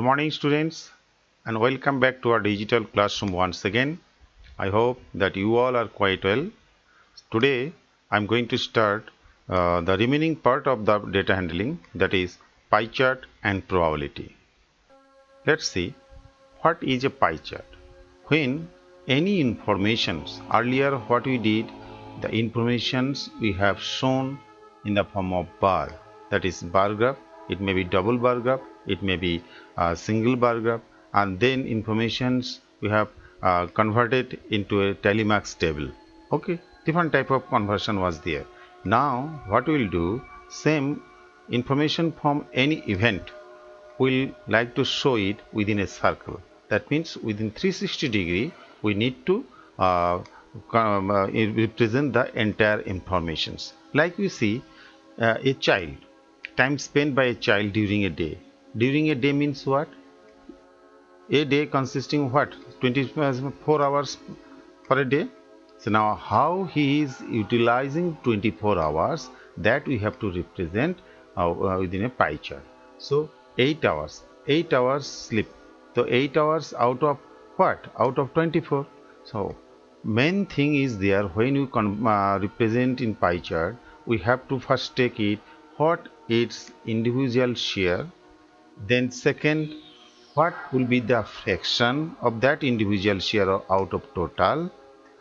morning students, and welcome back to our digital classroom once again. I hope that you all are quite well. Today I am going to start the remaining part of the data handling, that is pie chart and probability. Let's see what is a pie chart. When any informations, earlier what we did, the informations we have shown in the form of bar, that is bar graph. It may be double bar graph, it may be a single bar graph, and then informations we have converted into a Tally/Max table. Okay, different type of conversion was there. Now what we will do, same information from any event we'll like to show it within a circle. That means within 360-degree we need to represent the entire informations. Like we see a child, time spent by a child during a day. During a day means what? A day consisting of what? 24 hours per a day. So now how he is utilizing 24 hours, that we have to represent within a pie chart. So 8 hours sleep. So 8 hours out of what? Out of 24. So main thing is there, when you represent in pie chart, we have to first take it what its individual share, then second what will be the fraction of that individual share out of total,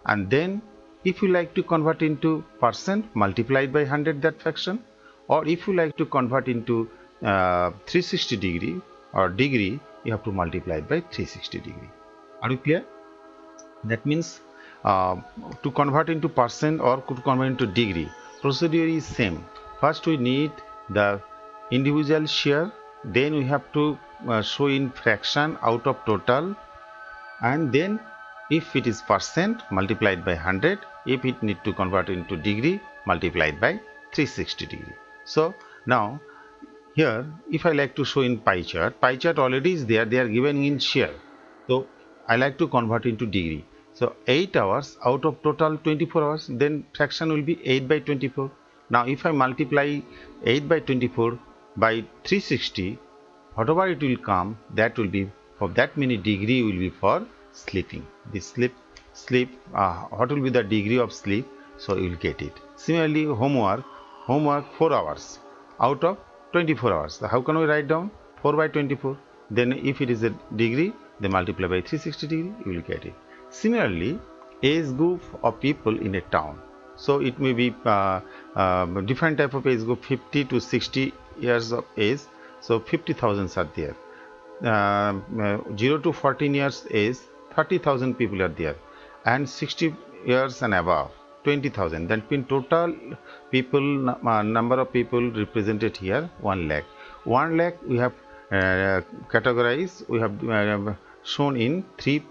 and then if you like to convert into percent, multiplied by 100 that fraction, or if you like to convert into 360-degree or degree, you have to multiply it by 360-degree. Are you clear? That means to convert into percent or to convert into degree, procedure is same. First we need the individual share, then we have to show in fraction out of total, and then if it is percent, multiplied by 100. If it need to convert into degree, multiplied by 360-degree. So now here if I like to show in pie chart already is there, they are given in share. So I like to convert into degree. So 8 hours out of total 24 hours, then fraction will be 8 by 24. Now if I multiply 8 by 24 by 360, whatever it will come, that will be for that many degree will be for sleeping. The sleep what will be the degree of sleep, so you will get it. Similarly homework 4 hours out of 24 hours. So how can we write down 4 by 24? Then if it is a degree, then multiply by 360-degree, you will get it. Similarly, age group of people in a town. So it may be different type of age group, 50 to 60 years of age. So 50,000 are there. 0 to 14 years age, 30,000 people are there, and 60 years and above, 20,000. That means total people number of people represented here 1 lakh. 1 lakh we have categorized, we have shown in 3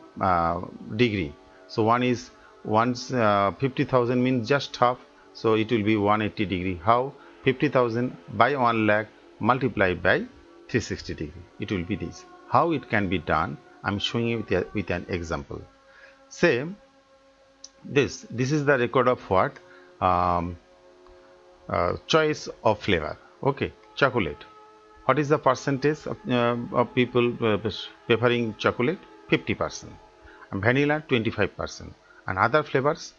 degree. So one is 50,000 means just half, so it will be 180-degree. How? 50,000 by 1 lakh multiplied by 360-degree. It will be this. How it can be done, I am showing you with an example. Say this is the record of what? Choice of flavor. Okay, chocolate. What is the percentage of people preferring chocolate? 50%. And vanilla 25%, and other flavors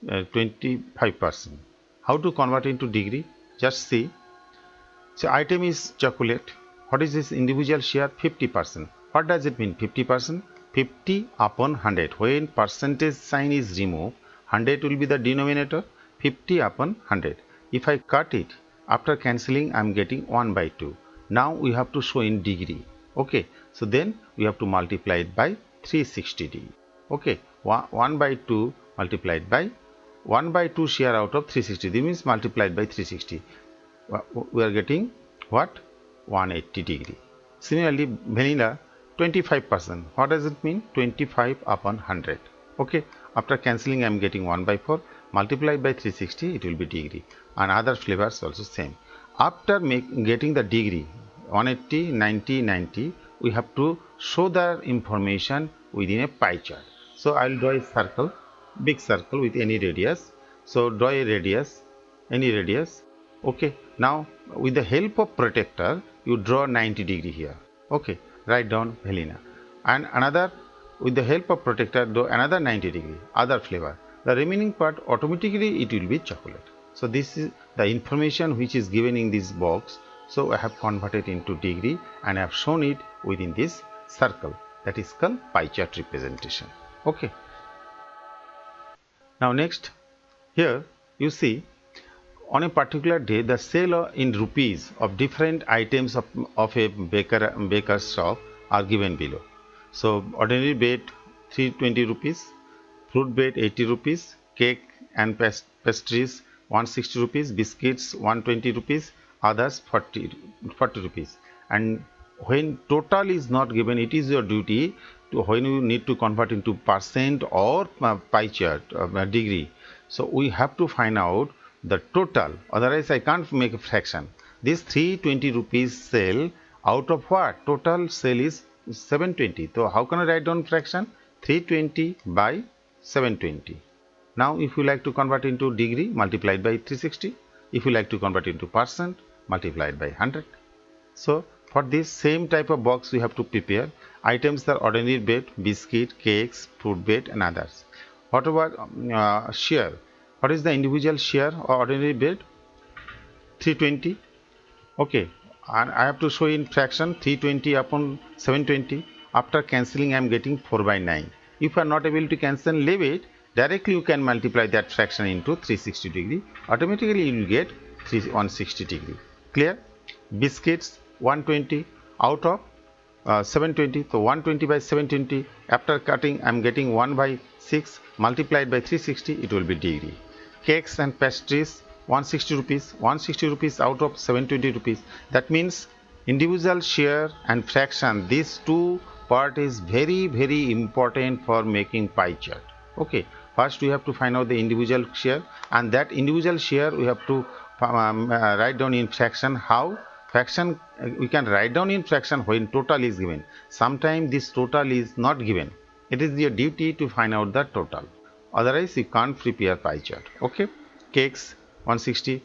25%. How to convert into degree? Just see. So item is chocolate. What is this individual share? 50%. What does it mean 50%? 50 upon 100. When percentage sign is removed, 100 will be the denominator, 50 upon 100. If I cut it, after cancelling I am getting 1 by 2. Now we have to show in degree. Okay, so then we have to multiply it by 360 degree. Okay, 1 by 2 multiplied by 1 by 2 share out of 360. This means multiplied by 360. We are getting what? 180-degree. Similarly, vanilla 25%. What does it mean? 25 upon 100. Okay, after cancelling I am getting 1 by 4. Multiplied by 360, it will be degree. And other flavors also same. After getting the degree 180, 90, 90, we have to show the information within a pie chart. So I will draw a circle, big circle with any radius. So draw a radius, any radius. Okay, now with the help of protractor you draw 90-degree here. Okay, write down vanilla. And another, with the help of protector, do another 90 degree, other flavor. The remaining part automatically it will be chocolate. So this is the information which is given in this box. So I have converted into degree and I have shown it within this circle, that is called pie chart representation. Okay. Now next, here you see on a particular day the sale in rupees of different items of a baker's shop are given below. So ordinary bread 320 rupees, fruit bread 80 rupees, cake and pastries 160 rupees, biscuits 120 rupees, others 40 rupees. And when total is not given, it is your duty to, when you need to convert into percent or pie chart degree. So we have to find out the total, otherwise I can't make a fraction. This 320 rupees sale, out of what? Total sale is 720. So how can I write down fraction? 320 by 720. Now if you like to convert into degree, multiplied by 360. If you like to convert into percent, multiplied by 100. So for this same type of box we have to prepare. Items are ordinary bread, biscuit, cakes, fruit bread and others. What about share? What is the individual share of ordinary bread? 320. Okay, and I have to show in fraction 320 upon 720. After cancelling I am getting 4 by 9. If you are not able to cancel, leave it. Directly you can multiply that fraction into 360 degree. Automatically you will get 160 degree. Clear? Biscuits 120 out of 720. So 120 by 720. After cutting I am getting 1 by 6 multiplied by 360. It will be degree. Cakes and pastries 160 rupees. 160 rupees out of 720 rupees. That means individual share and fraction, these two part is very important for making pie chart. Okay, first we have to find out the individual share, and that individual share we have to write down in fraction. How? Fraction we can write down in fraction when total is given. Sometimes this total is not given. It is your duty to find out the total. Otherwise you can't prepare pie chart. Okay. Cakes 160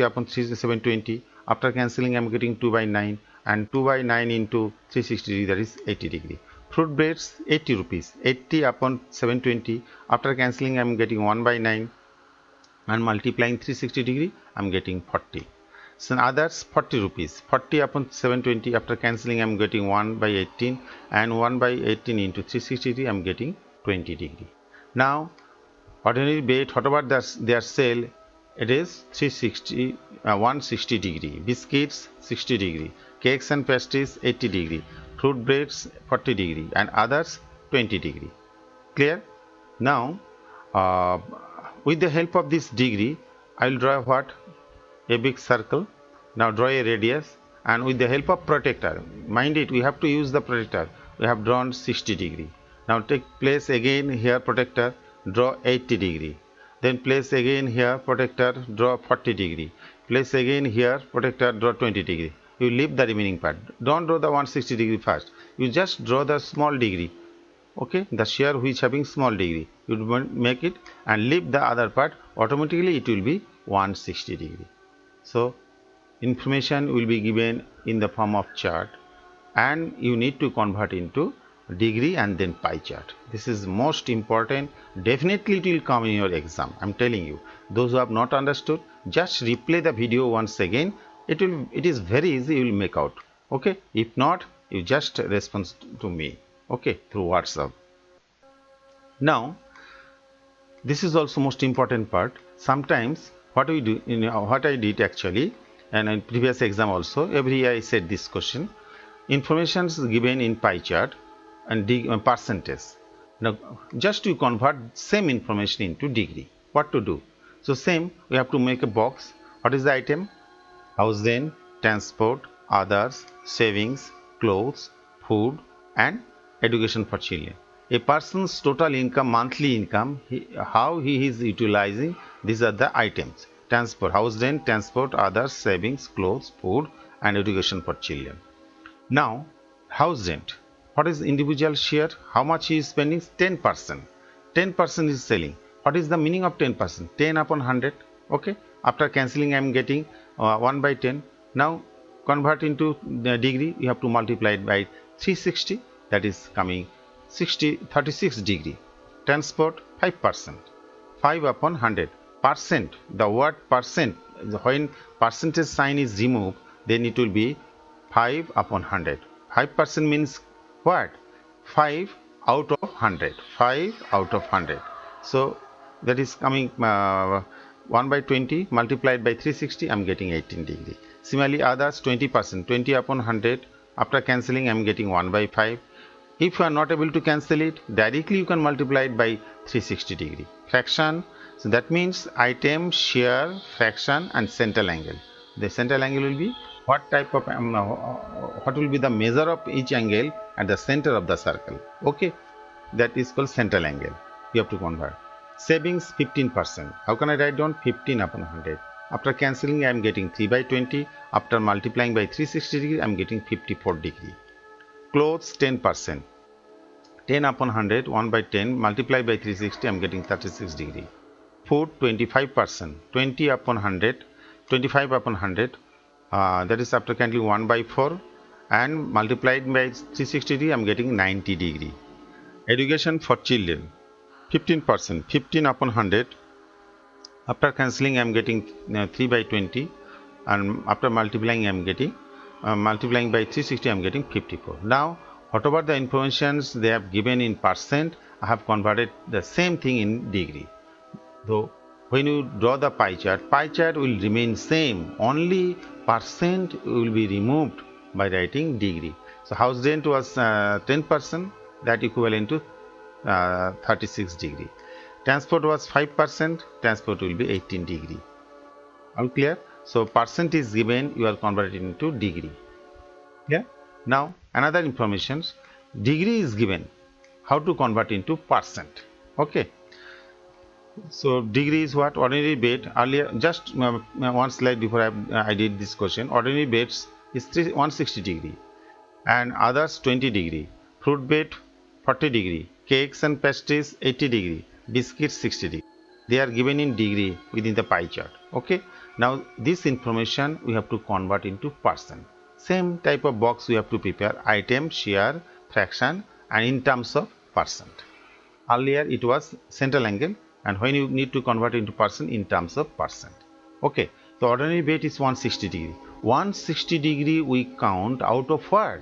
upon 720. After cancelling I am getting 2 by 9, and 2 by 9 into 360 degree, that is 80 degree. Fruit breads 80 rupees. 80 upon 720. After cancelling I am getting 1 by 9 and multiplying 360 degree I am getting 40. So others 40 rupees. 40 upon 720. After cancelling I am getting 1 by 18, and 1 by 18 into 360 degree I am getting 20 degree. Now ordinary bread, whatever their sale, it is 160 degree. Biscuits 60 degree. Cakes and pastries 80 degree. Fruit breads 40 degree and others 20 degree. Clear? Now with the help of this degree I will draw what? A big circle. Now draw a radius, and with the help of protector, mind it, we have to use the protector. We have drawn 60 degree. Now take place again here protector, draw 80 degree. Then place again here protector, draw 40 degree. Place again here protector, draw 20 degree. You leave the remaining part. Don't draw the 160 degree first. You just draw the small degree. Okay, the share which having small degree. You make it and leave the other part. Automatically it will be 160 degree. So information will be given in the form of chart, and you need to convert into degree and then pie chart. This is most important. Definitely it will come in your exam. I'm telling you. Those who have not understood, just replay the video once again. It is very easy. You will make out. Okay. If not, you just respond to me. Okay, through WhatsApp. Now this is also most important part. Sometimes what we do, what I did actually, and in previous exam also, every year I said this question. Information is given in pie chart and percentage. Now just to convert same information into degree, what to do? So same, we have to make a box. What is the item? House rent, transport, others, savings, clothes, food and education for children. A person's total income, monthly income, how he is utilizing, these are the items. Transport, house rent, transport, others, savings, clothes, food and education for children. Now house rent. What is individual share? How much he is spending? 10%. 10% is selling. What is the meaning of 10%? 10 upon 100. Okay. After cancelling I am getting 1 by 10. Now convert into the degree. You have to multiply it by 360, that is coming 36 degree. Transport 5%, 5 upon 100. Percent, the word percent, when percentage sign is removed, then it will be 5 upon 100. 5% means what? 5 out of 100. 5 out of 100. So that is coming 1 by 20 multiplied by 360, I am getting 18 degree. Similarly, others 20%, 20 upon 100. After cancelling, I am getting 1 by 5. If you are not able to cancel it, directly you can multiply it by 360 degree. Fraction, so that means item, share, fraction and central angle. The central angle will be what type of, what will be the measure of each angle at the center of the circle. Okay, that is called central angle. You have to convert. Savings 15%. How can I write down 15 upon 100? After cancelling, I am getting 3 by 20. After multiplying by 360 degree, I am getting 54 degree. Clothes 10%. 10 upon 100, 1 by 10 multiplied by 360, I am getting 36 degree. Food 25%, 20 upon 100, 25 upon 100, that is after cancelling 1 by 4 and multiplied by 360 degree, I am getting 90 degree. Education for children 15%, 15 upon 100, after cancelling I am getting 3 by 20 and after multiplying I am getting multiplying by 360 I am getting 54. Now whatever the informations they have given in percent, I have converted the same thing in degree. Though when you draw the pie chart will remain same, only percent will be removed by writing degree. So house rent was 10%, that equivalent to 36 degree. Transport was 5%, transport will be 18 degree. All clear? So percent is given, you are converted into degree. Yeah. Now another information, degree is given, how to convert into percent. Okay, so degree is what? Ordinary bed. Earlier, just one slide before I did this question, ordinary beds is 160 degree and others 20 degree. Fruit bed 40 degree, cakes and pastries 80 degree, biscuits 60 degree. They are given in degree within the pie chart. Okay, now this information we have to convert into percent. Same type of box we have to prepare: item, share, fraction and in terms of percent. Earlier it was central angle, and when you need to convert into percent, in terms of percent. Okay, the ordinary bed is 160 degree. 160 degree we count out of what?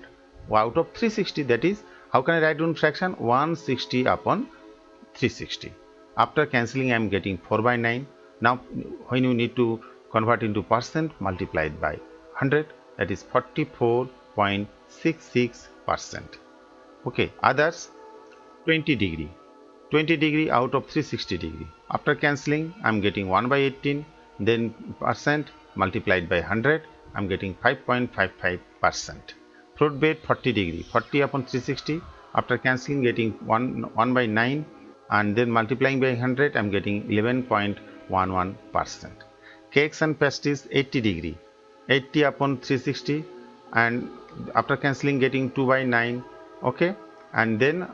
Out of 360. That is, how can I write down fraction? 160 upon 360. After cancelling I am getting 4 by 9. Now when you need to convert into percent, multiplied by 100, that is 44.66%. okay, others 20 degree. 20 degree out of 360 degree. After cancelling I am getting 1 by 18, then percent multiplied by 100, I am getting 5.55%. Fruit bed 40 degree, 40 upon 360, after cancelling getting 1 by 9 and then multiplying by 100, I am getting 11.11%. Cakes and pastries 80 degree, 80 upon 360 and after cancelling getting 2 by 9, okay, and then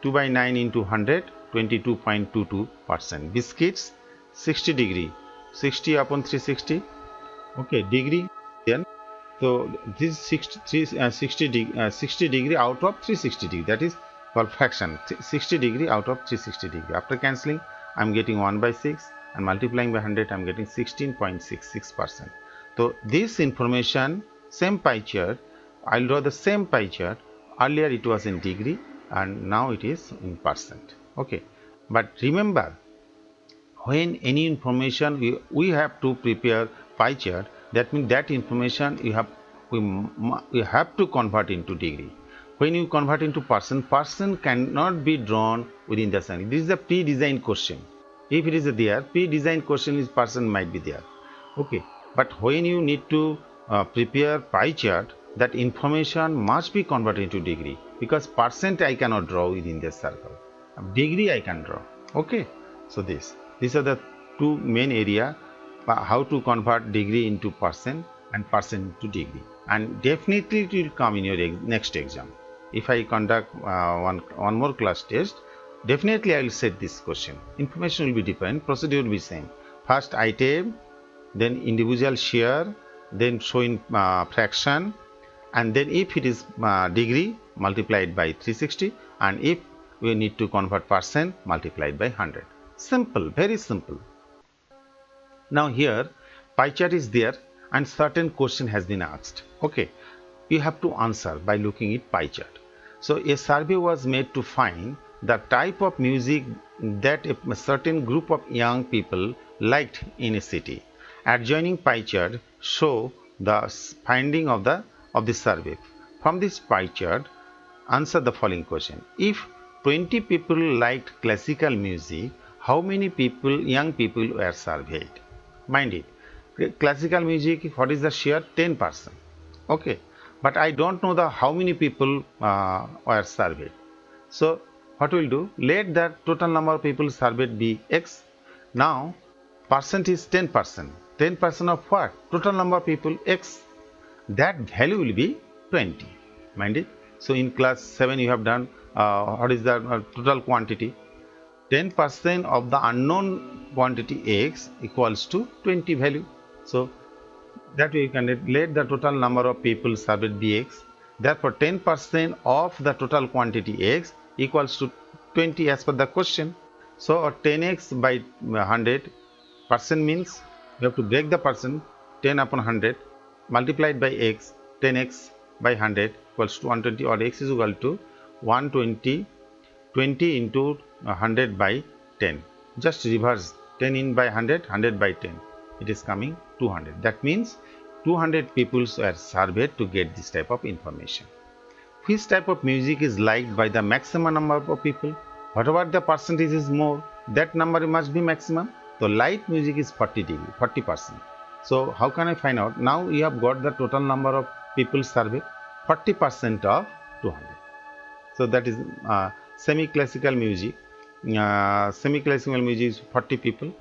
2 by 9 into 100, 22.22%. Biscuits 60 degree, 60 upon 360, okay, degree. Then so this 60 degree out of 360 degree, that is called fraction. 60 degree out of 360 degree. After cancelling I am getting 1 by 6 and multiplying by 100 I am getting 16.66%. So this information, same pie chart, I will draw the same pie chart. Earlier it was in degree and now it is in percent. Okay, but remember, when any information we have to prepare pie chart, that means that information we have to convert into degree. When you convert into percent, percent cannot be drawn within the circle. This is a pre-designed question. If it is there, pre-designed question is percent might be there. Okay, but when you need to prepare pie chart, that information must be converted into degree, because percent I cannot draw within this circle. Degree I can draw. Okay, so these are the two main area, how to convert degree into percent and percent into degree, and definitely it will come in your next exam. If I conduct one more class test, definitely I will set this question. Information will be different, procedure will be same. First item, then individual share, then showing fraction, and then if it is degree, multiplied by 360, and if we need to convert percent, multiplied by 100. Simple, very simple. Now here pie chart is there and certain question has been asked. Okay, you have to answer by looking at pie chart. So a survey was made to find the type of music that a certain group of young people liked in a city. Adjoining pie chart show the finding of the survey. From this pie chart, answer the following question. If 20 people liked classical music, how many people, young people, were surveyed? Mind it, classical music, what is the share? 10%. Okay, but I don't know the how many people were surveyed. So what we'll do? Let the total number of people surveyed be X. Now percent is 10%. 10% of what? Total number of people X. That value will be 20. Mind it. So in class 7 you have done what is the total quantity? 10% of the unknown quantity X equals to 20 value. So that way you can let the total number of people surveyed be X. Therefore 10% of the total quantity X equals to 20 as per the question. So 10x by 100 percent means we have to break the percent. 10 upon 100 multiplied by x, 10x by 100 equals to 120, or x is equal to 120, 20 into 100 by 10. Just reverse 10 in by 100, 100 by 10. It is coming 200. That means 200 people were surveyed to get this type of information. Which type of music is liked by the maximum number of people? Whatever the percentage is more, that number must be maximum. So light music is 40 dB, 40%. So how can I find out? Now you have got the total number of people surveyed, 40% of 200. So that is semi-classical music. Semi-classical music is 40 people.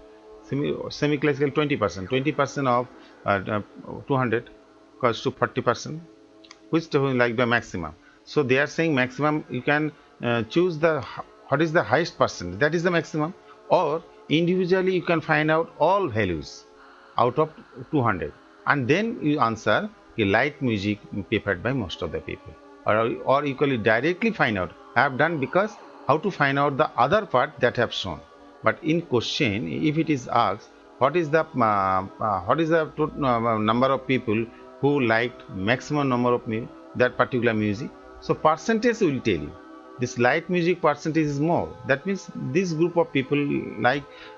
Semi-classical 20%. 20% of 200 equals to 40%. Which like the maximum? So they are saying maximum. You can choose the what is the highest percent. That is the maximum. Or individually you can find out all values out of 200, and then you answer light music preferred by most of the people, or equally directly find out. I have done because how to find out the other part that I have shown. But in question, if it is asked what is the number of people who liked maximum number of that particular music, so percentage will tell you. This light music percentage is more. That means this group of people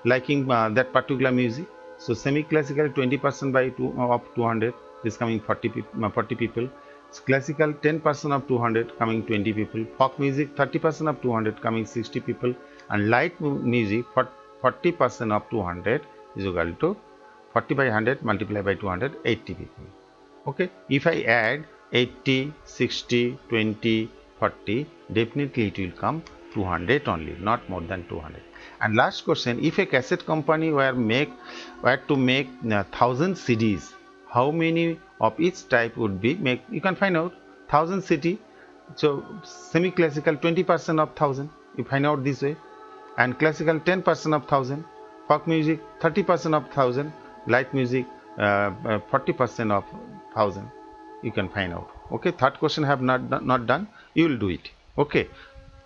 liking that particular music. So semi-classical 20% by of 200 is coming 40 people. Classical 10% of 200 coming 20 people. Folk music 30% of 200 coming 60 people, and light music 40% of 200 is equal to 40 by 100 multiplied by 200, 80 people. Okay, if I add 80, 60, 20, 40, definitely it will come 200 only, not more than 200. And last question, if a cassette company were to make 1000 CDs, how many of each type would be make? You can find out 1000 CD. So semi-classical 20% of 1000. You find out this way, and classical 10% of 1000. Folk music 30% of 1000. Light music 40% of 1000. You can find out. Okay, third question have not done. You will do it. Okay,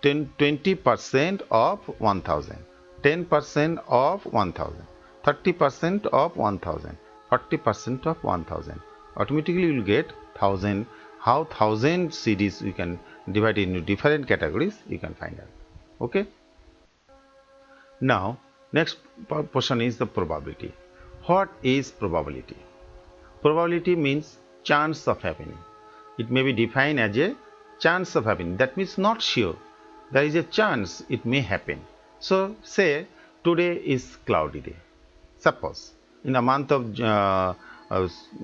20% of 1000, 10% of 1000, 30% of 1000, 40% of 1000. Automatically you will get 1000. How 1000 CDs we can divide into different categories, you can find out. Okay. Now next portion is the probability. What is probability? Probability means chance of happening. It may be defined as a chance of happening. That means not sure. There is a chance it may happen. So say today is cloudy day. Suppose in the month of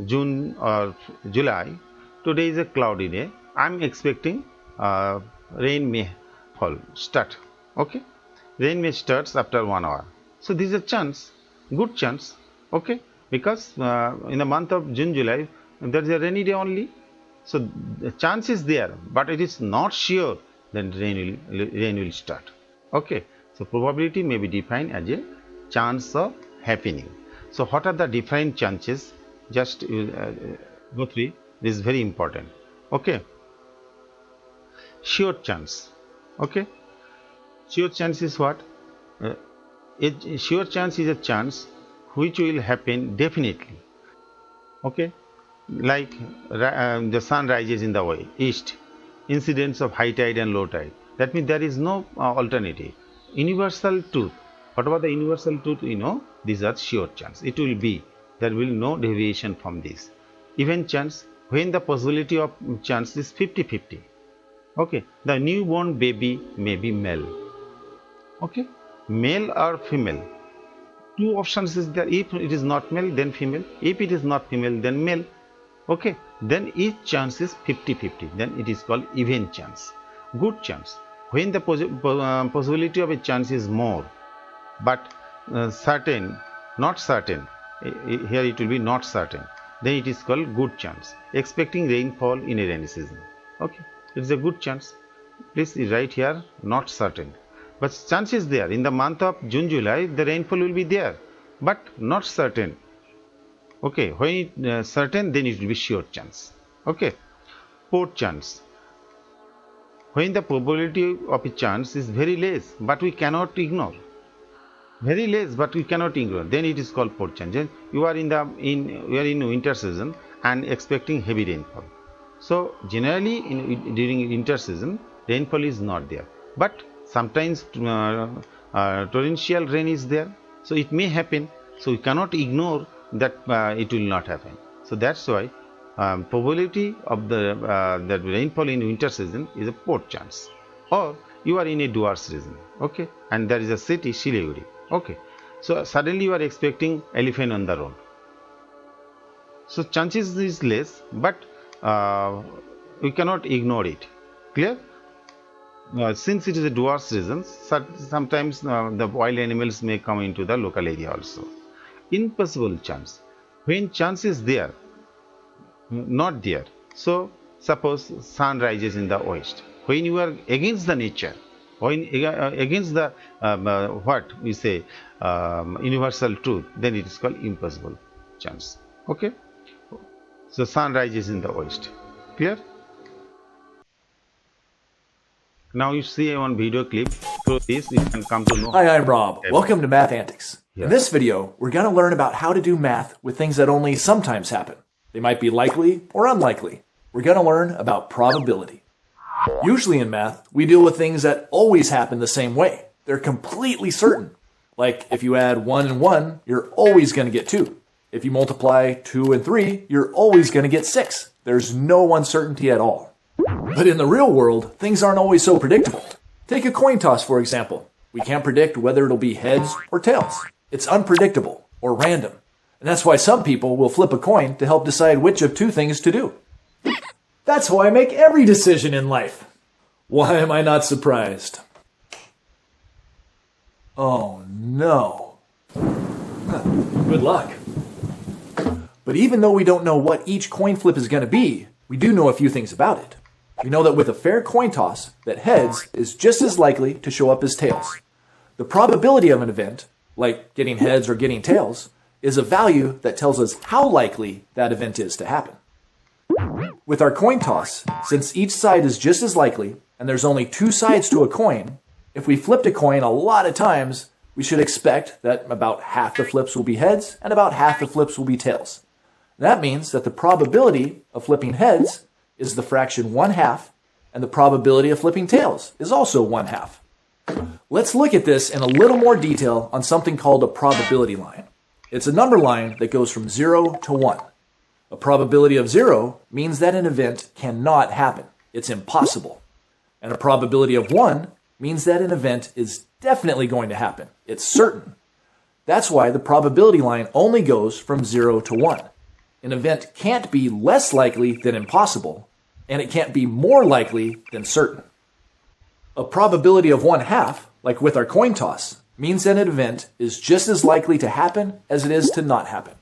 June or July, today is a cloudy day. I am expecting rain may start. Okay, rain may starts after 1 hour. So this is a chance, good chance. Okay, because in the month of June, July, there is a rainy day only. So the chance is there, but it is not sure that rain will start. Okay, so probability may be defined as a chance of happening. So what are the different chances? Just go through. This is very important. Okay, sure chance. Okay, sure chance is what? Uh, a sure chance is a chance which will happen definitely. Okay, like the sun rises in the east, incidents of high tide and low tide. That means there is no alternative. Universal truth. What about the universal truth? These are sure chance. It will be. There will no deviation from this. Even chance, when the possibility of chance is 50-50. Okay, the newborn baby may be male. Okay, male or female. Two options is there. If it is not male, then female. If it is not female, then male. Okay, then each chance is 50-50. Then it is called even chance. Good chance. When the possibility of a chance is more, but certain, not certain, here it will be not certain, then it is called good chance. Expecting rainfall in a rainy season. Okay, it is a good chance. Please write here not certain. But chance is there. In the month of June, July, the rainfall will be there, but not certain. Okay, when it certain, then it will be sure chance. Okay, poor chance. When the probability of a chance is very less, but we cannot ignore. Very less, but we cannot ignore. Then it is called poor chance. Then you are in winter season and expecting heavy rainfall. So generally, during winter season, rainfall is not there, but sometimes torrential rain is there. So it may happen. So we cannot ignore that it will not happen. So that's why probability of the rainfall in winter season is a poor chance. Or you are in a dwarf region, okay, and there is a city Siliguri, okay. So suddenly you are expecting elephant on the road. So chances is less, but we cannot ignore it. Clear? Since it is a dwarf region, sometimes the wild animals may come into the local area also. Impossible chance. When chance is there, not there. So suppose sun rises in the west. When you are against the nature, when against the what we say universal truth, then it is called impossible chance. Okay. So sun rises in the west. Clear? Now you see one video clip. Through this, you can come to know. Hi, I'm Rob. Welcome to Math Antics. In this video, we're going to learn about how to do math with things that only sometimes happen. They might be likely or unlikely. We're going to learn about probability. Usually in math, we deal with things that always happen the same way. They're completely certain. Like if you add 1 and 1, you're always going to get 2. If you multiply 2 and 3, you're always going to get 6. There's no uncertainty at all. But in the real world, things aren't always so predictable. Take a coin toss, for example. We can't predict whether it'll be heads or tails. It's unpredictable or random. And that's why some people will flip a coin to help decide which of two things to do. That's how I make every decision in life. Why am I not surprised? Oh no. Good luck. But even though we don't know what each coin flip is going to be, we do know a few things about it. We know that with a fair coin toss, that heads is just as likely to show up as tails. The probability of an event, like getting heads or getting tails, is a value that tells us how likely that event is to happen. With our coin toss, since each side is just as likely, and there's only 2 sides to a coin, if we flipped a coin a lot of times, we should expect that about half the flips will be heads and about half the flips will be tails. That means that the probability of flipping heads is the fraction 1/2, and the probability of flipping tails is also 1/2. Let's look at this in a little more detail on something called a probability line. It's a number line that goes from 0 to 1. A probability of 0 means that an event cannot happen. It's impossible. And a probability of 1 means that an event is definitely going to happen. It's certain. That's why the probability line only goes from 0 to 1. An event can't be less likely than impossible, and it can't be more likely than certain. A probability of 1/2, like with our coin toss, means that an event is just as likely to happen as it is to not happen.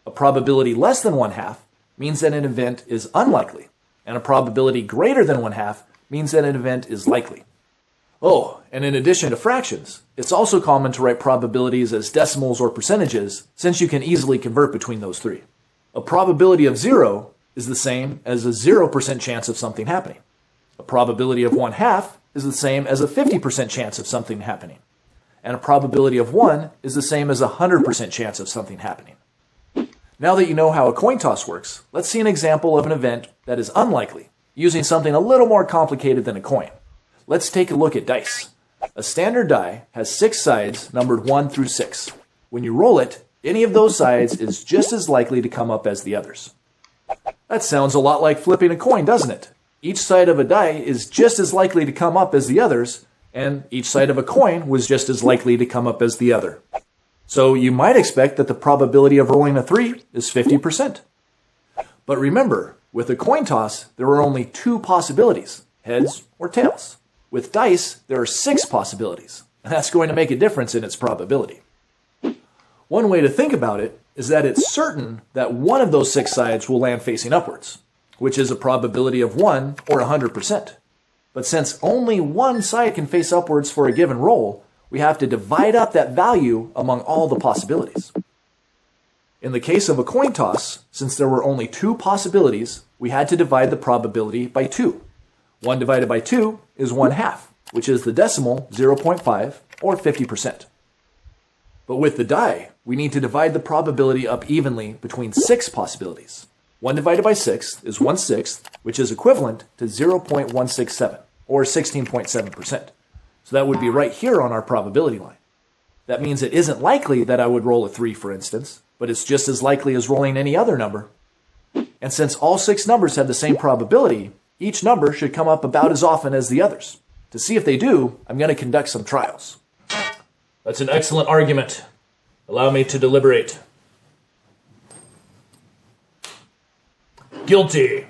A probability less than 1/2 means that an event is unlikely, and a probability greater than 1/2 means that an event is likely. Oh, and in addition to fractions, it's also common to write probabilities as decimals or percentages, since you can easily convert between those three. A probability of 0 is the same as a 0% chance of something happening. A probability of 1/2 is the same as a 50% chance of something happening. And a probability of 1 is the same as a 100% chance of something happening. Now that you know how a coin toss works, let's see an example of an event that is unlikely, using something a little more complicated than a coin. Let's take a look at dice. A standard die has 6 sides numbered 1 through 6. When you roll it, any of those sides is just as likely to come up as the others. That sounds a lot like flipping a coin, doesn't it? Each side of a die is just as likely to come up as the others, and each side of a coin was just as likely to come up as the other. So you might expect that the probability of rolling a 3 is 50%. But remember, with a coin toss, there are only 2 possibilities, heads or tails. With dice, there are 6 possibilities, and that's going to make a difference in its probability. One way to think about it is that it's certain that one of those 6 sides will land facing upwards, which is a probability of 1 or 100%. But since only one side can face upwards for a given roll, we have to divide up that value among all the possibilities. In the case of a coin toss, since there were only 2 possibilities, we had to divide the probability by 2. 1 divided by 2 is 1/2, which is the decimal 0.5 or 50%. But with the die, we need to divide the probability up evenly between 6 possibilities. 1 divided by 6 is 1/6, which is equivalent to 0.167, or 16.7%. So that would be right here on our probability line. That means it isn't likely that I would roll a 3, for instance, but it's just as likely as rolling any other number. And since all 6 numbers have the same probability, each number should come up about as often as the others. To see if they do, I'm going to conduct some trials. That's an excellent argument. Allow me to deliberate. Guilty.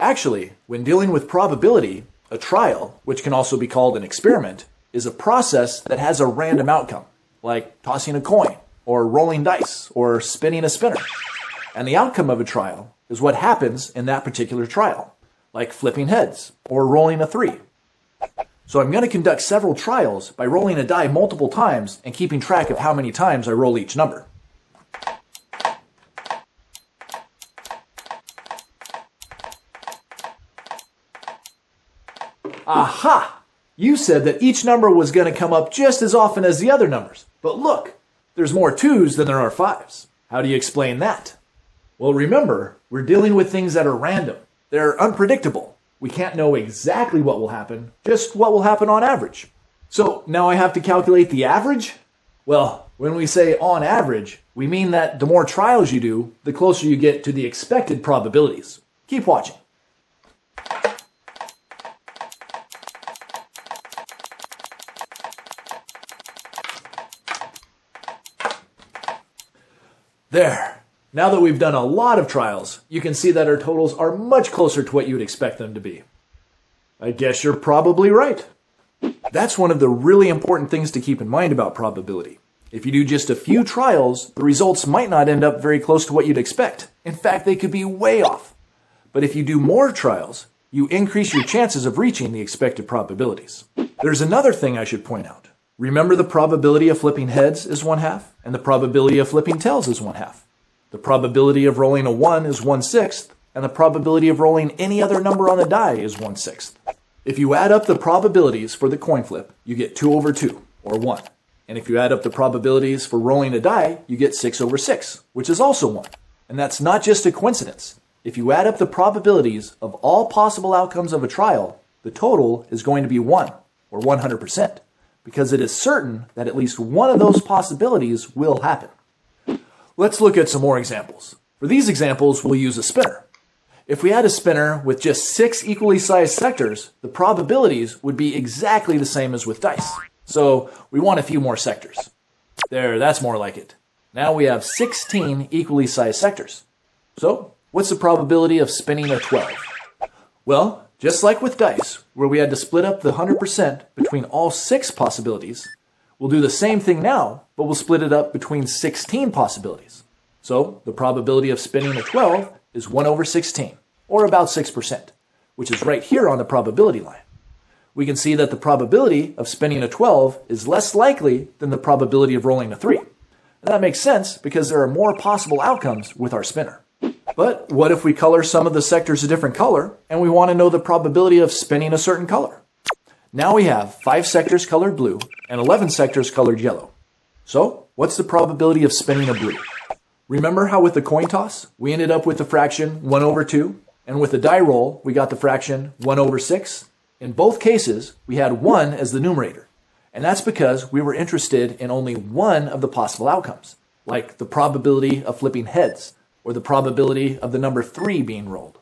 Actually, when dealing with probability, a trial, which can also be called an experiment, is a process that has a random outcome, like tossing a coin, or rolling dice, or spinning a spinner. And the outcome of a trial is what happens in that particular trial, like flipping heads, or rolling a 3. So I'm going to conduct several trials by rolling a die multiple times and keeping track of how many times I roll each number. Aha! You said that each number was going to come up just as often as the other numbers. But look, there's more 2s than there are 5s. How do you explain that? Well, remember, we're dealing with things that are random. They're unpredictable. We can't know exactly what will happen, just what will happen on average. So now I have to calculate the average? Well, when we say on average, we mean that the more trials you do, the closer you get to the expected probabilities. Keep watching. There. Now that we've done a lot of trials, you can see that our totals are much closer to what you'd expect them to be. I guess you're probably right. That's one of the really important things to keep in mind about probability. If you do just a few trials, the results might not end up very close to what you'd expect. In fact, they could be way off. But if you do more trials, you increase your chances of reaching the expected probabilities. There's another thing I should point out. Remember the probability of flipping heads is 1/2, and the probability of flipping tails is 1/2. The probability of rolling a 1 is 1/6, and the probability of rolling any other number on the die is 1/6. If you add up the probabilities for the coin flip, you get 2/2, or 1. And if you add up the probabilities for rolling a die, you get 6/6, which is also 1. And that's not just a coincidence. If you add up the probabilities of all possible outcomes of a trial, the total is going to be 1, or 100%, because it is certain that at least one of those possibilities will happen. Let's look at some more examples. For these examples, we'll use a spinner. If we had a spinner with just 6 equally sized sectors, the probabilities would be exactly the same as with dice. So we want a few more sectors. There, that's more like it. Now we have 16 equally sized sectors. So what's the probability of spinning a 12? Well, just like with dice, where we had to split up the 100% between all 6 possibilities, we'll do the same thing now, but we'll split it up between 16 possibilities. So the probability of spinning a 12 is 1/16, or about 6%, which is right here on the probability line. We can see that the probability of spinning a 12 is less likely than the probability of rolling a 3. And that makes sense because there are more possible outcomes with our spinner. But what if we color some of the sectors a different color and we want to know the probability of spinning a certain color? Now we have 5 sectors colored blue and 11 sectors colored yellow. So what's the probability of spinning a blue? Remember how with the coin toss, we ended up with the fraction 1 over 2, and with the die roll, we got the fraction 1 over 6? In both cases, we had 1 as the numerator, and that's because we were interested in only one of the possible outcomes, like the probability of flipping heads, or the probability of the number 3 being rolled.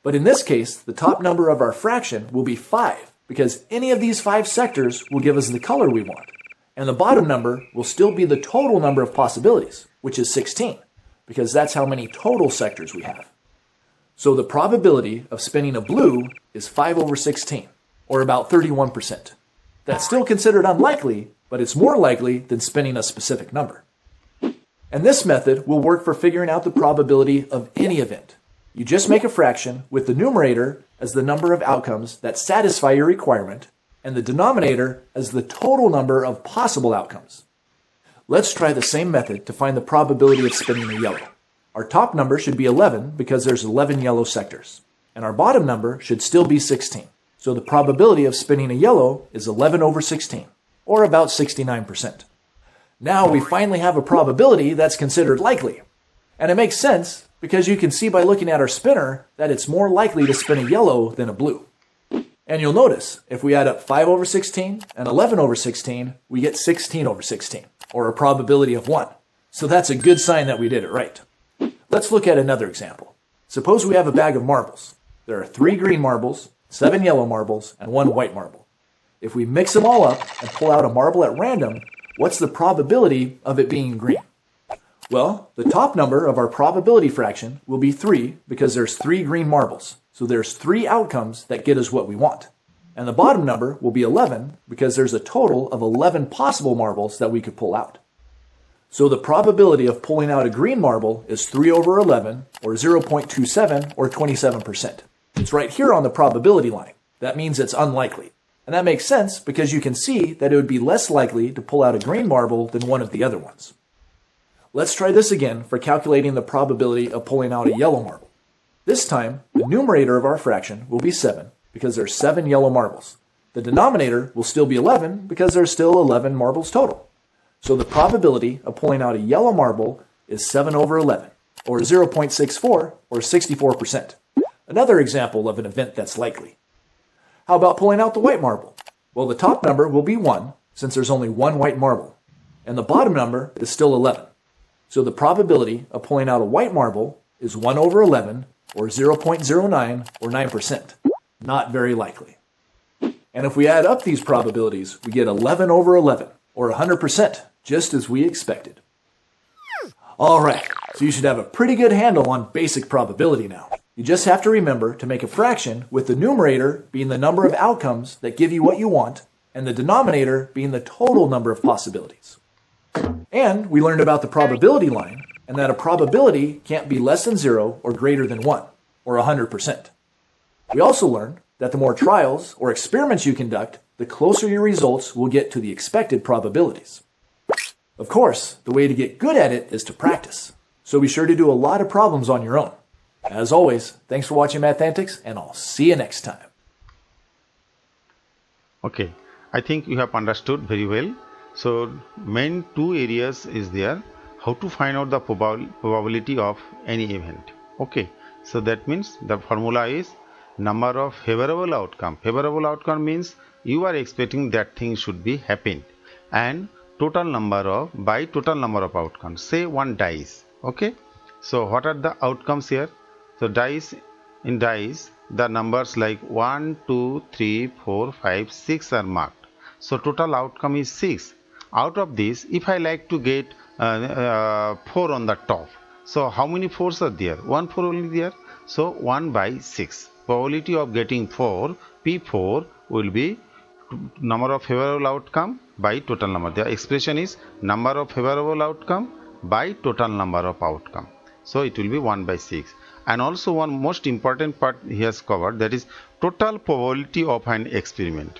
But in this case, the top number of our fraction will be 5, because any of these 5 sectors will give us the color we want. And the bottom number will still be the total number of possibilities, which is 16, because that's how many total sectors we have. So the probability of spinning a blue is 5 over 16, or about 31%. That's still considered unlikely, but it's more likely than spinning a specific number. And this method will work for figuring out the probability of any event. You just make a fraction with the numerator as the number of outcomes that satisfy your requirement, and the denominator as the total number of possible outcomes. Let's try the same method to find the probability of spinning a yellow. Our top number should be 11 because there's 11 yellow sectors, and our bottom number should still be 16. So the probability of spinning a yellow is 11 over 16, or about 69%. Now we finally have a probability that's considered likely. And it makes sense because you can see by looking at our spinner that it's more likely to spin a yellow than a blue. And you'll notice if we add up 5 over 16 and 11 over 16, we get 16 over 16, or a probability of 1. So that's a good sign that we did it right. Let's look at another example. Suppose we have a bag of marbles. There are 3 green marbles, 7 yellow marbles, and 1 white marble. If we mix them all up and pull out a marble at random, what's the probability of it being green? Well, the top number of our probability fraction will be 3 because there's 3 green marbles. So there's 3 outcomes that get us what we want. And the bottom number will be 11 because there's a total of 11 possible marbles that we could pull out. So the probability of pulling out a green marble is 3 over 11, or 0.27, or 27%. It's right here on the probability line. That means it's unlikely. And that makes sense because you can see that it would be less likely to pull out a green marble than one of the other ones. Let's try this again for calculating the probability of pulling out a yellow marble. This time, the numerator of our fraction will be 7 because there's 7 yellow marbles. The denominator will still be 11 because there's still 11 marbles total. So the probability of pulling out a yellow marble is 7 over 11, or 0.64, or 64%. Another example of an event that's likely. How about pulling out the white marble? Well, the top number will be 1, since there's only 1 white marble, and the bottom number is still 11. So the probability of pulling out a white marble is 1 over 11, or 0.09, or 9%. Not very likely. And if we add up these probabilities, we get 11 over 11, or 100%, just as we expected. All right, so you should have a pretty good handle on basic probability now. You just have to remember to make a fraction with the numerator being the number of outcomes that give you what you want, and the denominator being the total number of possibilities. And we learned about the probability line, and that a probability can't be less than 0 or greater than 1, or 100%. We also learned that the more trials or experiments you conduct, the closer your results will get to the expected probabilities. Of course, the way to get good at it is to practice, so be sure to do a lot of problems on your own. As always, thanks for watching Mathantix, and I'll see you next time. Okay, I think you have understood very well. So main 2 areas is there, how to find out the probability of any event. Okay, so that means the formula is number of favorable outcome. Favorable outcome means you are expecting that thing should be happened, and total number of outcomes, say 1 dice. Okay, so what are the outcomes here? So in dice the numbers like 1, 2, 3, 4, 5, 6 are marked. So total outcome is 6. Out of this, if I like to get 4 on the top, so how many 4s are there? 1 4 only there. So 1 by 6. Probability of getting 4, P4 will be number of favorable outcome by total number. The expression is number of favorable outcome by total number of outcome. So it will be 1 by 6. And also one most important part he has covered, that is total probability of an experiment.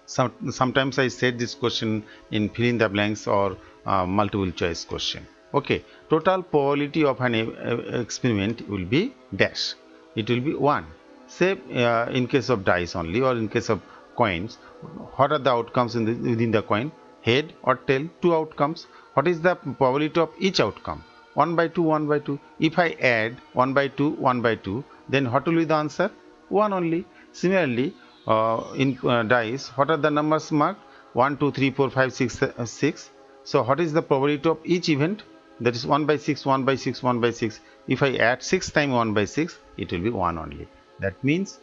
Sometimes I said this question in fill in the blanks or multiple choice question. Okay, total probability of an experiment will be dash. It will be 1. Say in case of dice only, or in case of coins, what are the outcomes within the coin? Head or tail, two outcomes. What is the probability of each outcome? 1 by 2, 1 by 2. If I add 1 by 2, 1 by 2, then what will be the answer? 1 only. Similarly, in dice, what are the numbers marked? 1, 2, 3, 4, 5, 6, 6. So what is the probability of each event? That is 1 by 6, 1 by 6, 1 by 6. If I add 6 times 1 by 6, it will be 1 only. That means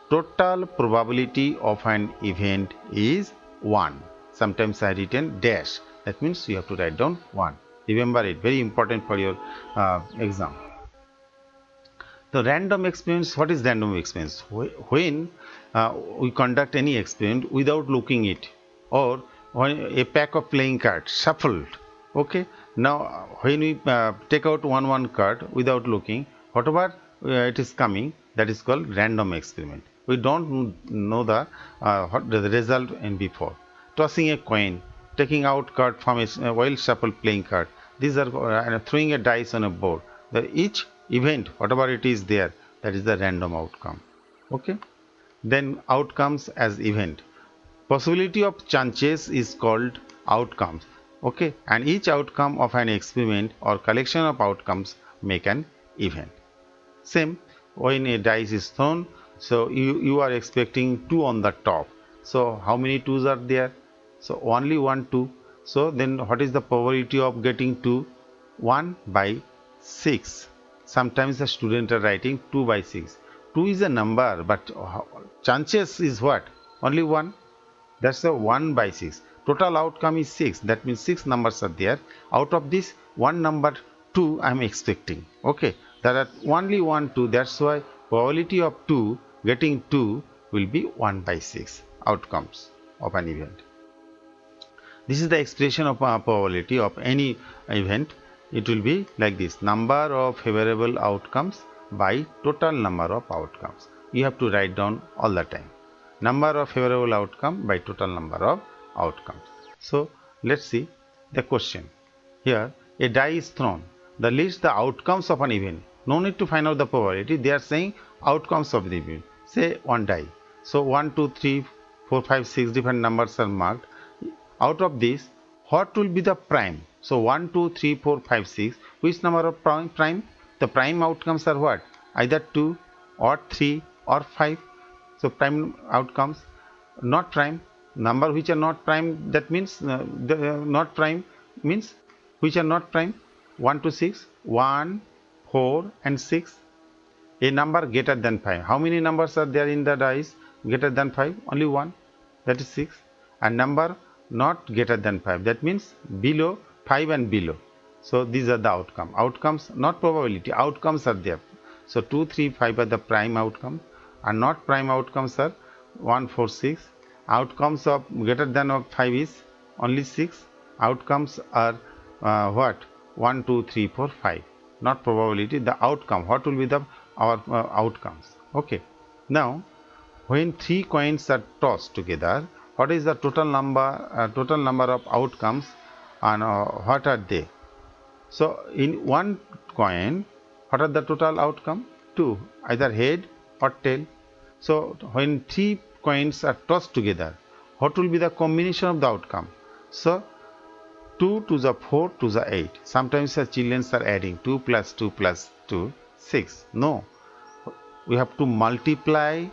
total probability of an event is 1. Sometimes I written dash. That means you have to write down 1. Remember it, very important for your exam. The random experiments, what is random experiments? When we conduct any experiment without looking it, or when a pack of playing cards shuffled, okay, now when we take out one card without looking, whatever it is coming, that is called random experiment. We don't know what the result in before. Tossing a coin, taking out card from a wild shuffle playing card, these are throwing a dice on a board. Each event, whatever it is there, that is the random outcome. Okay, then outcomes as event. Possibility of chances is called outcomes. Okay, and each outcome of an experiment or collection of outcomes make an event. Same, when a dice is thrown, so you are expecting 2 on the top. So how many 2s are there? So only 1 2. So then what is the probability of getting 2? 1 by 6. Sometimes the students are writing 2 by 6. 2 is a number, but chances is what? Only 1. That's a 1 by 6. Total outcome is 6. That means 6 numbers are there. Out of this, one number 2 I am expecting. Okay, there are only 1 2. That's why probability of 2 getting 2 will be 1 by 6 outcomes of an event. This is the expression of probability of any event. It will be like this: number of favorable outcomes by total number of outcomes. You have to write down all the time. Number of favorable outcome by total number of outcomes. So let's see the question. Here a die is thrown. The list the outcomes of an event. No need to find out the probability. They are saying outcomes of the event. Say one die. So 1, 2, 3, 4, 5, 6 different numbers are marked. Out of this, what will be the prime? So 1, 2, 3, 4, 5, 6. Which number of prime? The prime outcomes are what? Either 2 or 3 or 5. So prime outcomes, not prime. Number which are not prime, that means not prime means which are not prime. 1 to 6, 1, 4 and 6. A number greater than 5. How many numbers are there in the dice greater than 5? Only one, that is 6. And number not greater than 5, that means below 5 and below. So these are the outcomes, not probability, outcomes are there. So 2, 3, 5 are the prime outcome, and not prime outcomes are 1, 4, 6. Outcomes of greater than of 5 is only 6. Outcomes are what? 1, 2, 3, 4, 5. Not probability, the outcome. What will be the our outcomes? Okay. Now, when 3 coins are tossed together, what is the total number of outcomes, and what are they? So in one coin, what are the total outcome? 2, either head or tail. So when 3 coins are tossed together, what will be the combination of the outcome? So 2 to the 4 to the 8. Sometimes the children are adding 2 plus 2 plus 2, 6. No, we have to multiply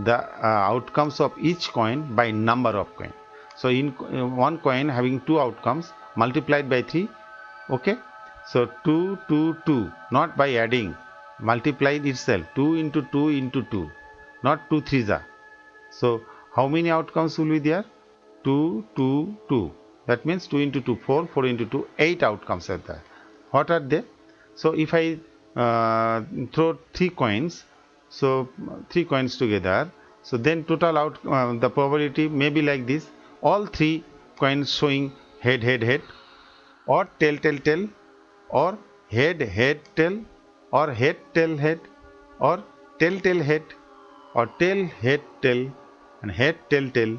the outcomes of each coin by number of coin. So in one coin having 2 outcomes, multiplied by 3. Okay, so 2 2 2, not by adding, multiplied itself, 2 into 2 into 2, not 2 3s are. So how many outcomes will be there? 2 2 2. That means 2 into 2 4, 4 into 2 8 outcomes are there. What are they? So if I throw 3 coins, so 3 coins together, so then total the probability may be like this: all 3 coins showing head head head, or tail tail tail, or head head tail, or head tail head, or tail tail head, or tail head tail, and head tail tail,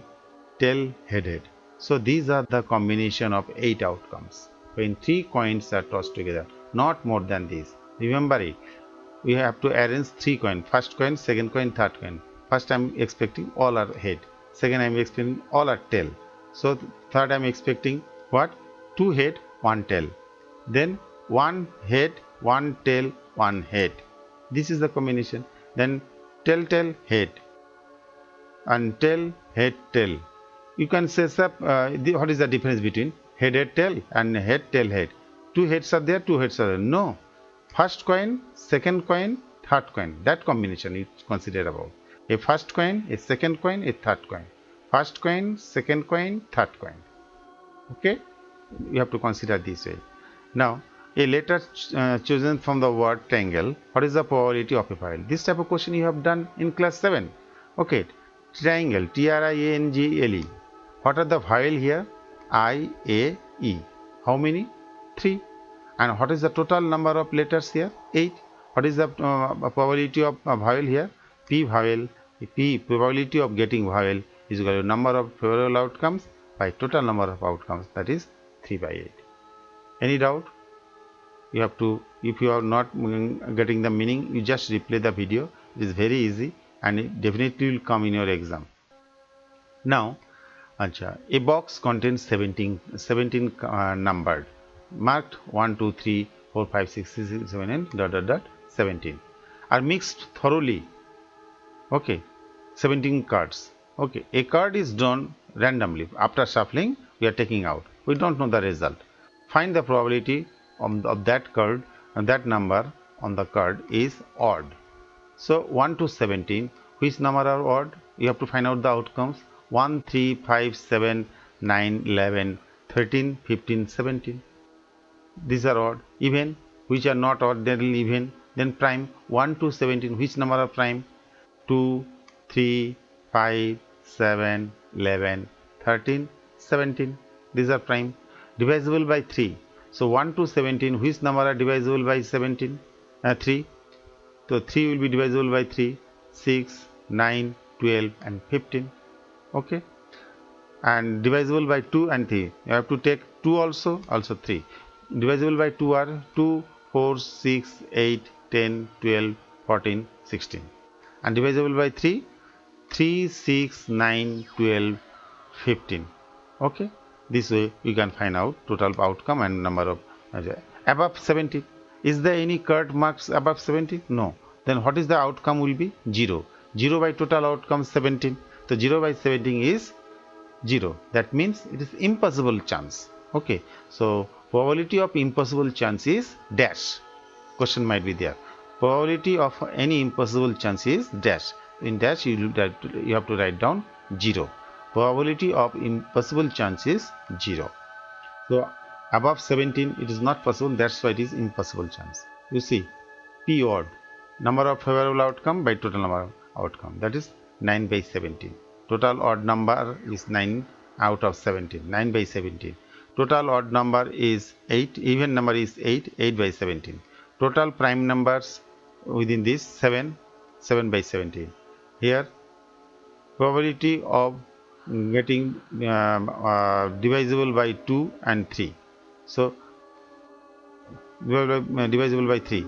tail head head. So these are the combination of 8 outcomes. when 3 coins are tossed together, not more than this. Remember it. We have to arrange 3 coins. First coin, second coin, third coin. First I am expecting all are head. Second I am expecting all are tail. So third I am expecting what? 2 head, 1 tail. Then 1 head, 1 tail, 1 head. This is the combination. Then tail, tail, head, and tail, head, tail. You can say what is the difference between head, head, tail and head, tail, head? 2 heads are there, 2 heads are there. No. First coin, second coin, third coin. That combination is considered about. A first coin, a second coin, a third coin. First coin, second coin, third coin. Okay? You have to consider this way. Now, a letter chosen from the word triangle. What is the probability of a vowel? This type of question you have done in class 7. Okay. Triangle, Triangle. What are the vowel here? I, A, E. How many? 3. And what is the total number of letters here? 8. What is the probability of vowel here? P vowel. P probability of getting vowel is equal to number of favorable outcomes by total number of outcomes, that is 3 by 8. Any doubt? You have to, if you are not getting the meaning, you just replay the video. It is very easy and it definitely will come in your exam. Now, a box contains 17 numbered, marked 1, 2, 3, 4, 5, 6, 7, and 17 are mixed thoroughly. Okay, 17 cards. Okay, a card is drawn randomly. After shuffling, we are taking out. We don't know the result. Find the probability of that card, and that number on the card is odd. So 1 to 17, which number are odd? You have to find out the outcomes. 1, 3, 5, 7, 9, 11, 13, 15, 17. These are odd. Even, which are not odd, they will even. Then prime, 1 to 17, which number are prime? 2, 3, 5, 7, 11, 13, 17. These are prime. Divisible by 3. So 1 to 17, which number are divisible by 17? 3. So 3 will be divisible by 3, 6, 9, 12 and 15. Okay. And divisible by 2 and 3. You have to take 2 also 3. Divisible by 2 are 2, 4, 6, 8, 10, 12, 14, 16. And divisible by 3, 3, 6, 9, 12, 15. Okay. This way you can find out total outcome and number of above 70. Is there any card marks above 70? No. Then what is the outcome will be? 0. 0 by total outcome 17. So 0 by 17 is 0. That means it is impossible chance. Okay. So probability of impossible chance is dash. Question might be there. Probability of any impossible chance is dash. In dash you have to write down 0. Probability of impossible chance is 0. So above 17 it is not possible, that's why it is impossible chance. You see, P odd, number of favorable outcome by total number of outcome, that is 9 by 17. Total odd number is 9 out of 17, 9 by 17. Total odd number is 8, even number is 8, 8 by 17. Total prime numbers within this 7, 7 by 17. Here probability of getting divisible by 2 and 3. So divisible by 3.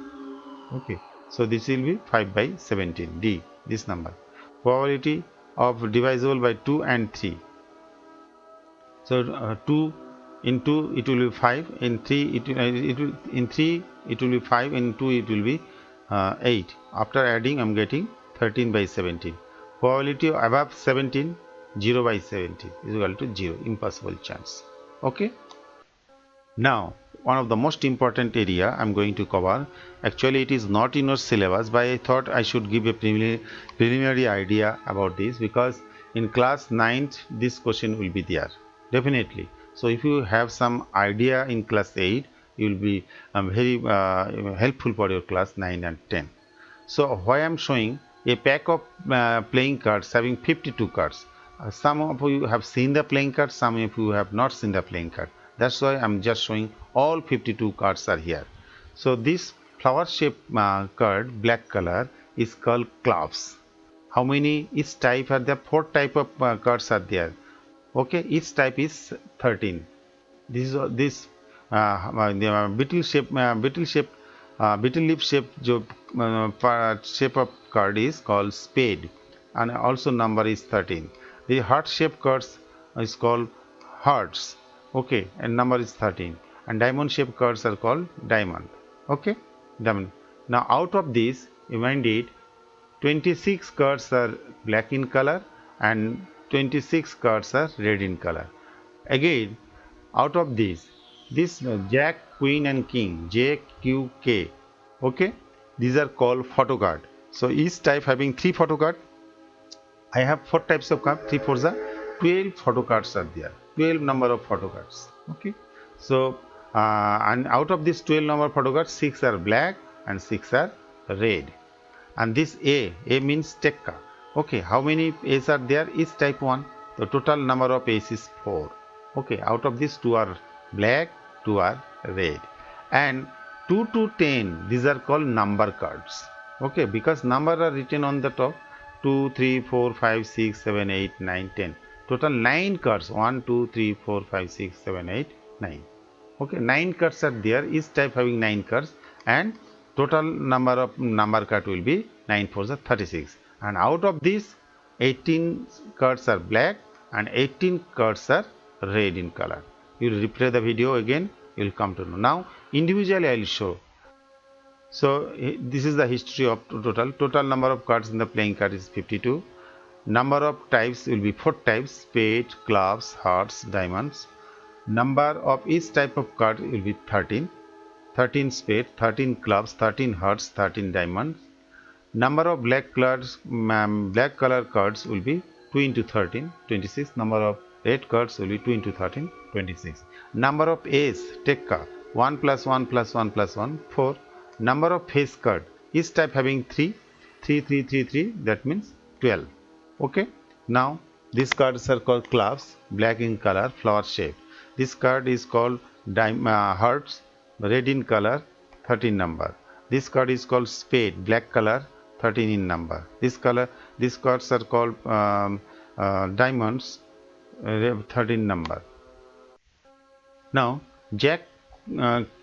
Okay. So this will be 5 by 17. D. This number. Probability of divisible by 2 and 3. So 2 in 2 it will be 5. In 3 in 3 it will be 5. In 2 it will be 8. After adding I am getting 13 by 17. Probability of above 17, 0 by 17 is equal to 0. Impossible chance. Okay. Now one of the most important area I am going to cover. Actually it is not in your syllabus, but I thought I should give a preliminary idea about this, because in class 9th this question will be there definitely. So if you have some idea in class 8, you will be very helpful for your class 9 and 10. So why I am showing a pack of playing cards having 52 cards. Some of you have seen the playing card, some of you have not seen the playing card. That's why I'm just showing all 52 cards are here. So this flower shaped card, black color, is called clubs. How many? Each type are there? 4 type of cards are there. Okay, each type is 13. This beetle leaf shape जो shape of card is called spade, and also number is 13. The heart shape cards is called hearts, okay, and number is 13. And diamond shape cards are called diamond, okay, diamond. Now out of this, you mind it, 26 cards are black in color and 26 cards are red in color. Again, out of this Jack, Queen and King, J, Q, K, okay, these are called photo card. So each type having 3 photo card. I have 4 types of card, 3 4s are 12 photo cards are there, 12 number of photo cards, okay. So and out of this 12 number photo cards, 6 are black and 6 are red. And this A means Tekka. Okay, how many A's are there? Is type 1. The total number of A's is 4. Okay, out of this 2 are black, 2 are red. And 2 to 10, these are called number cards. Okay, because number are written on the top, 2, 3, 4, 5, 6, 7, 8, 9, 10. Total 9 cards, 1, 2, 3, 4, 5, 6, 7, 8, 9. Okay, 9 cards are there, each type having 9 cards, and total number of number card will be 9 4s are 36. And out of these, 18 cards are black and 18 cards are red in color. You will replay the video again, you will come to know. Now individually I will show. So this is the history of total number of cards in the playing card is 52. Number of types will be 4 types: spade, clubs, hearts, diamonds. Number of each type of card will be 13. 13 spade, 13 clubs, 13 hearts, 13 diamonds. Number of black color cards will be 2 into 13, 26. Number of red cards will be 2 into 13, 26. Number of A's, Tekka, 1 plus 1 plus 1 plus 1, 4. Number of face card, each type having 3, 3, 3, 3, 3, that means 12. Okay. Now these cards are called clubs, black in color, flower shape. This card is called hearts, red in color, 13 number. This card is called spade, black color, 13 in number. These cards are called diamonds, 13 number. Now Jack,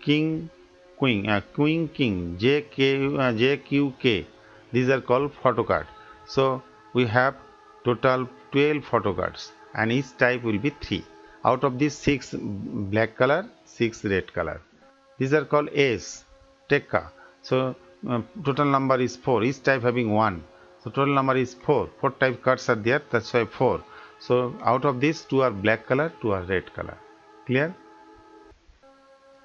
King, Queen, King, J, Q, K. These are called photo card. So we have total 12 photo cards, and each type will be 3. Out of these, 6 black color, 6 red color. These are called A's, Tekka. So total number is 4. Each type having 1. So total number is 4. 4 type cards are there. That's why 4. So out of these, 2 are black color, 2 are red color. Clear?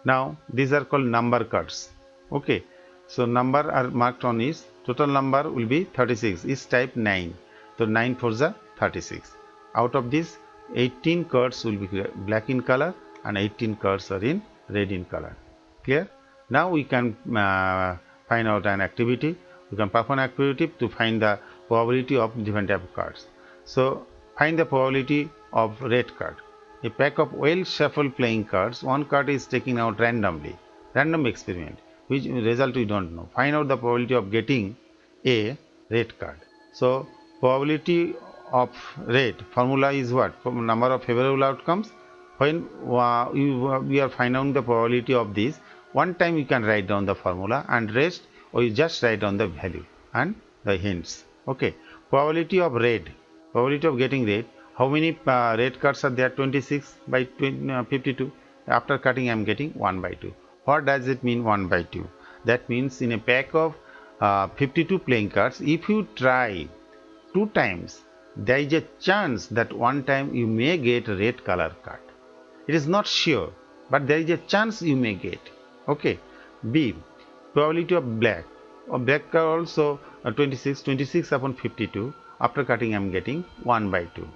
Now these are called number cards. Okay. So number are marked on is total number will be 36. Each type 9. So 9 4s are 36. Out of this, 18 cards will be black in color and 18 cards are in red in color. Clear? Now we can find out an activity. We can perform an activity to find the probability of different type of cards. So find the probability of red card. A pack of well shuffled playing cards. One card is taken out randomly. Random experiment. Which result we don't know. Find out the probability of getting a red card. So probability of red formula is what? Number of favorable outcomes. When we are finding out the probability of this, one time you can write down the formula, and rest or you just write down the value and the hints. Okay. Probability of red. Probability of getting red. How many red cards are there? 26 by 52. After cutting, I am getting 1 by 2. What does it mean 1 by 2? That means in a pack of 52 playing cards, if you try 2 times, there is a chance that one time you may get a red color card. It is not sure, but there is a chance you may get. Okay. B. Probability of black. Black card also 26 upon 52. After cutting, I am getting 1 by 2.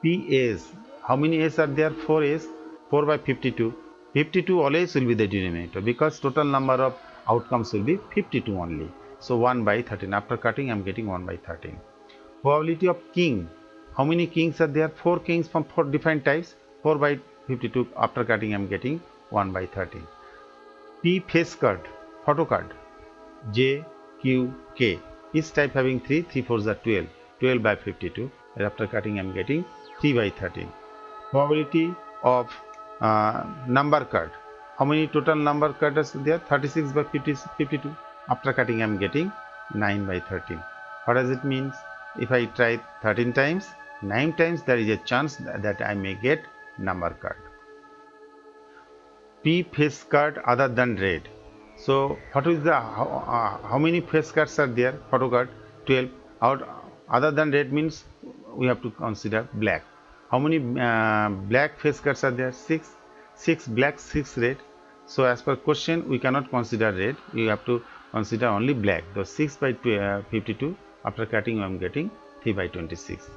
P A's. How many A's are there? 4 A's. 4 by 52. 52 always will be the denominator because total number of outcomes will be 52 only. So 1 by 13. After cutting, I am getting 1 by 13. Probability of king. How many kings are there? 4 kings from 4 different types. 4 by 52. After cutting, I am getting 1 by 13. P face card. Photo card. J, Q, K. Each type having 3. 3 4s are 12. 12 by 52. And after cutting, I am getting 3 by 13. Probability of number card. How many total number cutters are there? 36 by 50, 52. After cutting, I am getting 9 by 13. What does it mean? If I try 13 times, 9 times, there is a chance that I may get number cut. P face cut other than red. So what is the how many face cuts are there? Photo card 12. Out other than red means we have to consider black. How many black face cuts are there? 6. 6 black, 6 red. So as per question, we cannot consider red. You have to consider only black. So 6 by 52. After cutting, I am getting 3 by 26.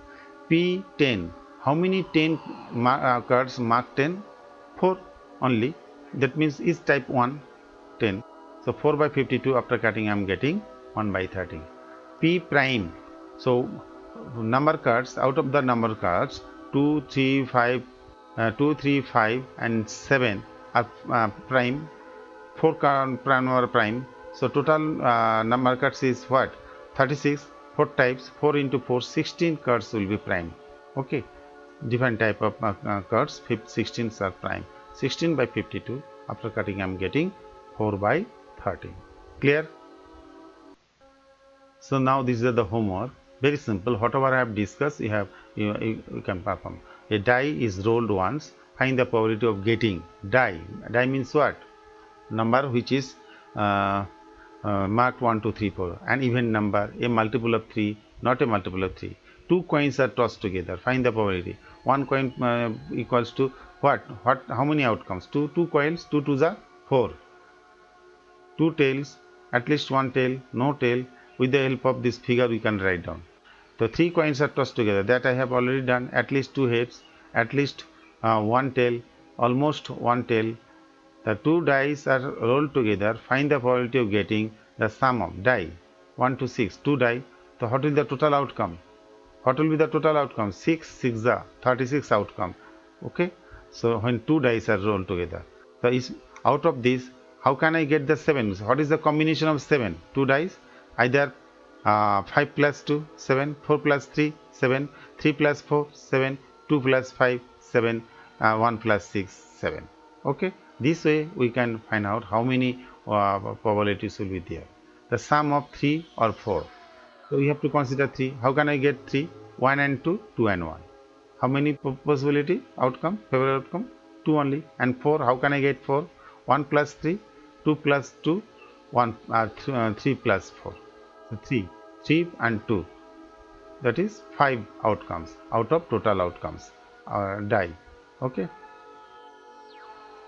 P 10. How many 10 cards mark 10? 4 only. That means each type 1, 10. So 4 by 52 after cutting I am getting 1 by 13. P prime. So number cards, out of the number cards 2, 3, 5, 2, 3, 5 and 7 are prime. 4 prime. So total number cards is what? 36. 4 types, 4 into 4, 16 cards will be prime. Okay. Different type of cards, 16 are prime. 16 by 52 after cutting I am getting 4 by 13. Clear? So now these are the homework. Very simple. Whatever I have discussed, you can perform. A die is rolled once. Find the probability of getting die. Die means what? Number which is marked 1, 2, 3, 4. An even number, a multiple of 3, not a multiple of 3. 2 coins are tossed together. Find the probability. 1 coin equals to what? How many outcomes? 2 coins. 2 twos are 4. 2 tails. At least 1 tail. No tail. With the help of this figure, we can write down. The 3 coins are tossed together. That I have already done. At least 2 heads. At least 1 tail. Almost 1 tail. The 2 dice are rolled together. Find the probability of getting the sum of die. 1 to 6. 2 die. So what is the total outcome? What will be the total outcome? 6, 6 are 36 outcome. Okay. So when 2 dice are rolled together. So out of this, how can I get the 7? What is the combination of 7? 2 dice. Either 5 plus 2, 7, 4 plus 3, 7, 3 plus 4, 7, 2 plus 5, 7, 1 plus 6, 7. Okay. This way we can find out how many probabilities will be there. The sum of 3 or 4. So we have to consider 3. How can I get 3? 1 and 2, 2 and 1. How many possibility? Outcome, favorable outcome? 2 only. And 4, how can I get 4? 1 plus 3, 2 plus 2, 3 plus 4. So 3 and 2. That is 5 outcomes out of total outcomes. Die. Okay.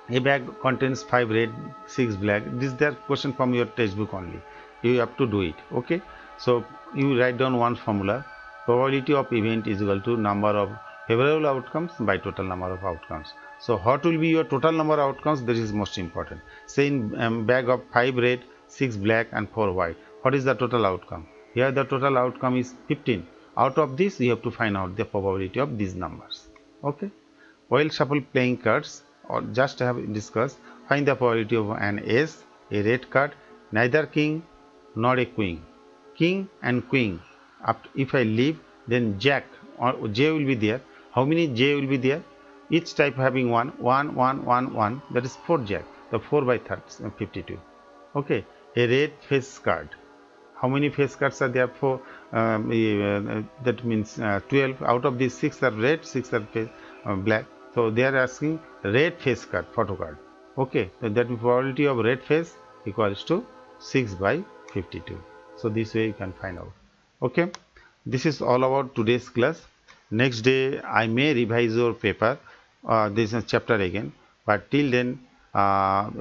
A bag contains 5 red, 6 black. This is the question from your textbook only. You have to do it. Okay. So you write down one formula. Probability of event is equal to number of favorable outcomes by total number of outcomes. So what will be your total number of outcomes? That is most important. Say in bag of 5 red, 6 black and 4 white. What is the total outcome? Here the total outcome is 15. Out of this you have to find out the probability of these numbers. Okay. While shuffle playing cards, or just have discussed, find the probability of an ace, a red card, neither king nor a queen. King and queen. If I leave, then jack or j will be there. How many j will be there? Each type having 1, 1, 1, 1, 1. That is 4 jack. The 4 by 52. Okay. A red face card. How many face cards are there? 4. That means 12. Out of these 6 are red, 6 are black. So they are asking red face card, photo card. Okay. So that probability of red face equals to 6 by 52. So this way you can find out. Okay. This is all about today's class. Next day I may revise your paper, this is chapter again, but till then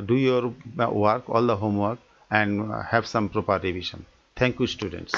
do your work, all the homework, and have some proper revision. Thank you, students.